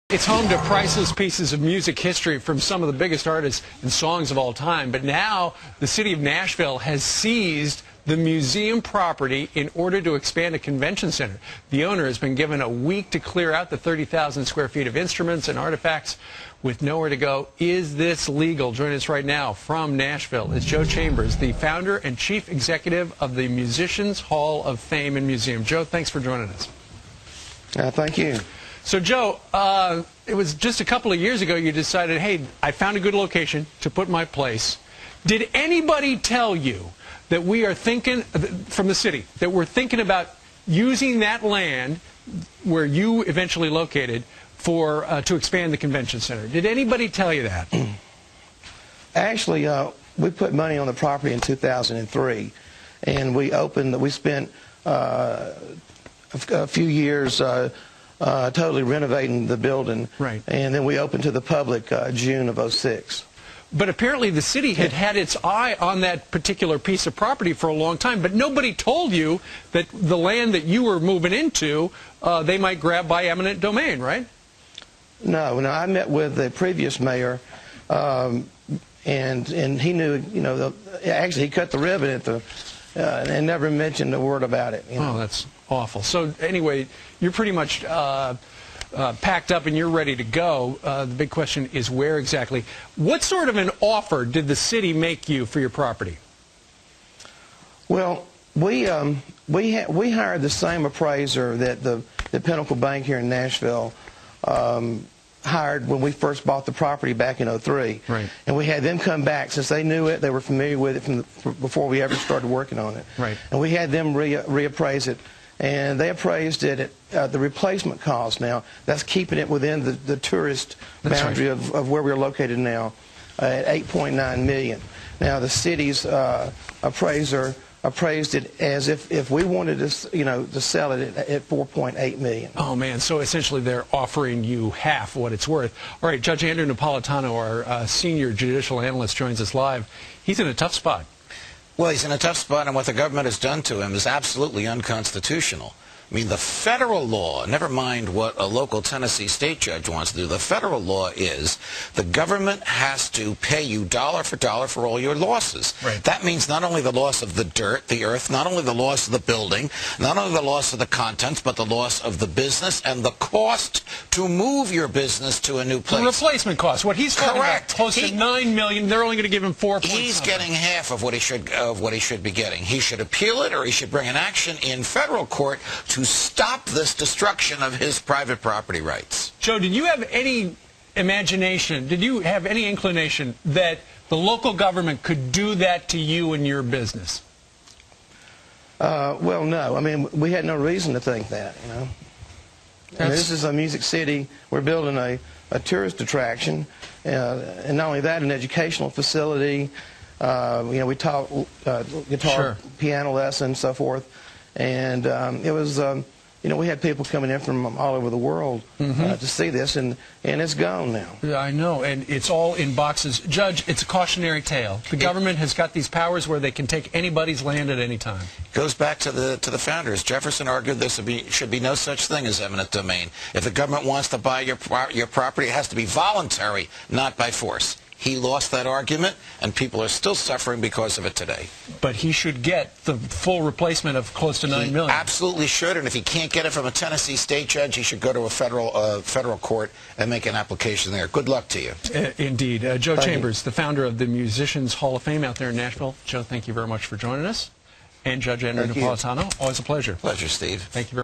It's home to priceless pieces of music history from some of the biggest artists and songs of all time. But now the city of Nashville has seized the museum property in order to expand a convention center. The owner has been given a week to clear out the 30,000 square feet of instruments and artifacts with nowhere to go. Is this legal? Joining us right now from Nashville is Joe Chambers, the founder and chief executive of the Musicians Hall of Fame and Museum. Joe, thanks for joining us. Thank you. So, Joe, it was just a couple of years ago you decided, hey, I found a good location to put my place. Did anybody tell you that we are thinking, from the city, that we're thinking about using that land where you eventually located for to expand the convention center? Did anybody tell you that? Actually, we put money on the property in 2003, and we spent a few years totally renovating the building, right. And then we opened to the public June of '06. But apparently the city had had its eye on that particular piece of property for a long time, but nobody told you that the land that you were moving into, they might grab by eminent domain, right? No, I met with the previous mayor, and he knew, actually he cut the ribbon at the, and never mentioned a word about it. Oh, that's awful. So anyway, you're pretty much packed up and you're ready to go. The big question is where exactly. What sort of an offer did the city make you for your property? Well, we hired the same appraiser that the Pinnacle Bank here in Nashville hired when we first bought the property back in '03. Right. And we had them come back since they knew it, they were familiar with it before we ever started working on it. Right. And we had them reappraise it. And they appraised it at the replacement cost. Now, that's keeping it within the tourist boundary of where we're located now, at $8.9 million. Now, the city's appraiser appraised it as if we wanted to, to sell it at $4.8 million. Oh man! So essentially, they're offering you half what it's worth. All right, Judge Andrew Napolitano, our senior judicial analyst, joins us live. He's in a tough spot. Well, he's in a tough spot, and what the government has done to him is absolutely unconstitutional. I mean, the federal law, never mind what a local Tennessee state judge wants to do, the federal law is the government has to pay you dollar for all your losses. Right. That means not only the loss of the dirt, the earth, not only the loss of the building, not only the loss of the contents, but the loss of the business and the cost to move your business to a new place. The replacement cost. What he's talking about, close to $9 million. They're only going to give him $4. He's getting half of what he should be getting. He should appeal it, or he should bring an action in federal court to stop this destruction of his private property rights. Joe, did you have any imagination, did you have any inclination that the local government could do that to you and your business? Well, no. I mean, we had no reason to think that, And this is a music city. We're building a tourist attraction, and not only that, an educational facility. We taught guitar, sure, piano lessons, so forth. And it was, we had people coming in from all over the world to see this, and it's gone now. Yeah, I know, and it's all in boxes. Judge, it's a cautionary tale. The government has got these powers where they can take anybody's land at any time. It goes back to the founders. Jefferson argued there should be no such thing as eminent domain. If the government wants to buy your property, it has to be voluntary, not by force. He lost that argument, and people are still suffering because of it today. But he should get the full replacement of close to $9 million. He absolutely should, and if he can't get it from a Tennessee state judge, he should go to a federal court and make an application there. Good luck to you. Indeed. Joe Chambers, the founder of the Musicians Hall of Fame out there in Nashville. Joe, thank you very much for joining us. And Judge Andrew Napolitano, always a pleasure. Pleasure, Steve. Thank you very much.